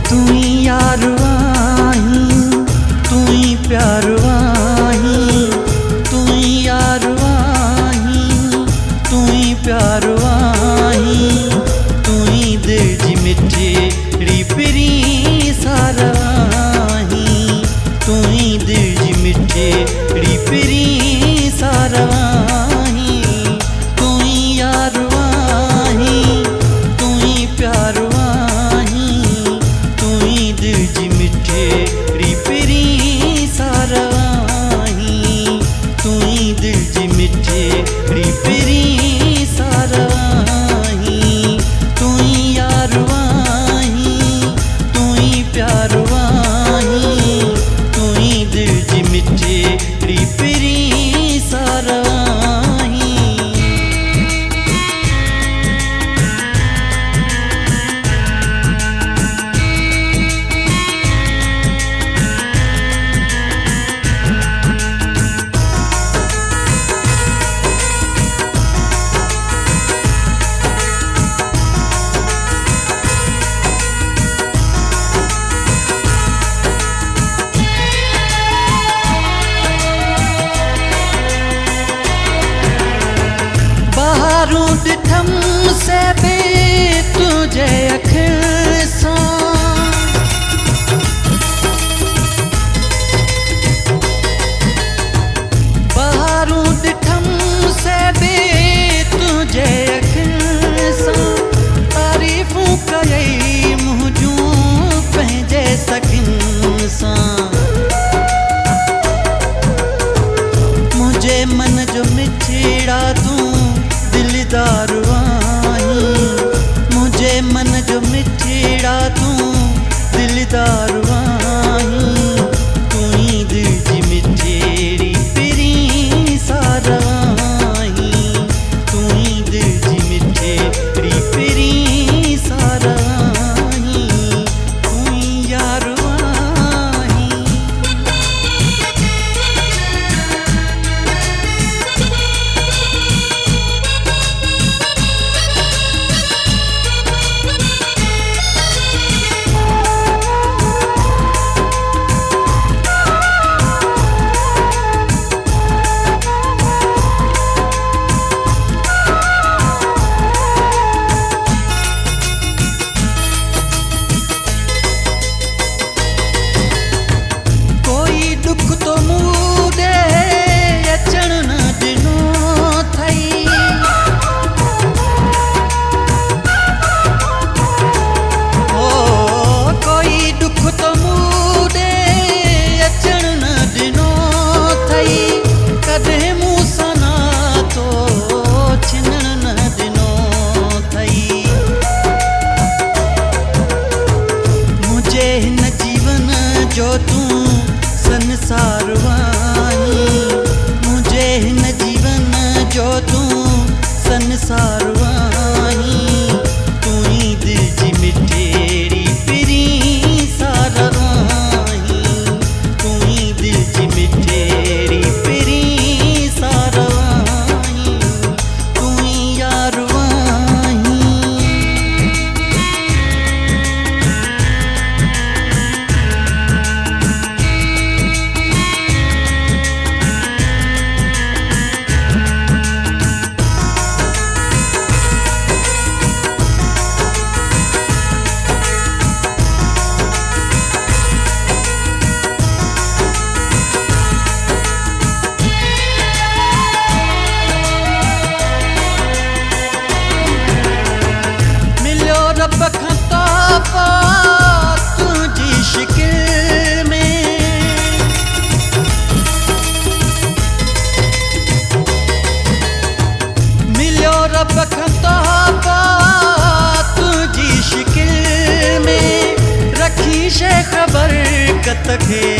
तुई यार वाही तुई प्यार वाही तुई यार वाही तुई प्यार वाही तुई दिल जी मिठड़ी पिरी सारवाही तुई दिल जी मिठड़ी पिरी सारवाही तुई यार वाही तुई प्यार वाही तुई दिल जी मिठड़ी पिरी सारवाही तुई दिल जी मिठड़ी पिरी सारवाही तुई यार वाही तुई प्यार वाही तुई दिल जी मिठड़ी पिरी सारवाही। बाहरों डिठम से भी तुझे अखसा बाहरों डिठम से भी तुझे अखसा तारीफों करे मुझू पंहिंजे सखिन सां मुझे मन जो मिठड़ा तूं दिलदार वाही मुझे मन जो मिठड़ा तूं दिलदार वाही तुई दिल जी मिठड़ी पिरी सारवाही तुई दिल जी मिठड़ी पिरी सारवाही तुई यार वाही। कोई दुख तो मुझे अचण न दिनो थई ओ कोई दुख तो मुझे अचण न दिनो थई कदे मूंसां नातो छिनण न दिनो थई मुझे हिन जीवन जो तूं संसार वाही मुझे हिन जीवन जो तूं संसार वाही तुई दिल जी मिठड़ी पिरी सारवाही तुई दिल जी मिठड़ी पिरी सारवाही तुई यार वाही। मिलियो रब खां तोहफ़ो तुंहिंजी शिकिल में मिलियो रब खां तोहफ़ो तुंहिंजी शिकिल में रखी शे ख़बर कत खे